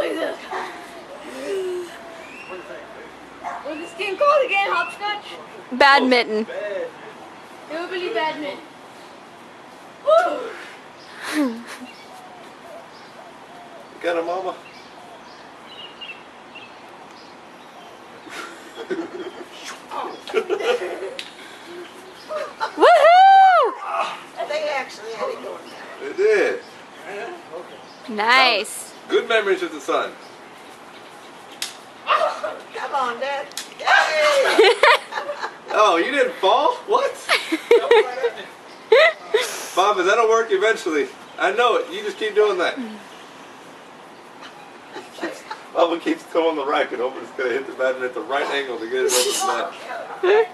Look at this. What's this game called again? Hopscotch? Badminton. Hillbilly badminton. Woo! You got a mama? Woohoo! They actually had it going. They did. Nice. Good memories with the sun. Come on, Dad. Yay! Oh, you didn't fall? What? Mama, that'll work eventually. I know it. You just keep doing that. Mama keeps throwing the racket over. It's going to hit the badminton at the right angle to get it over the net.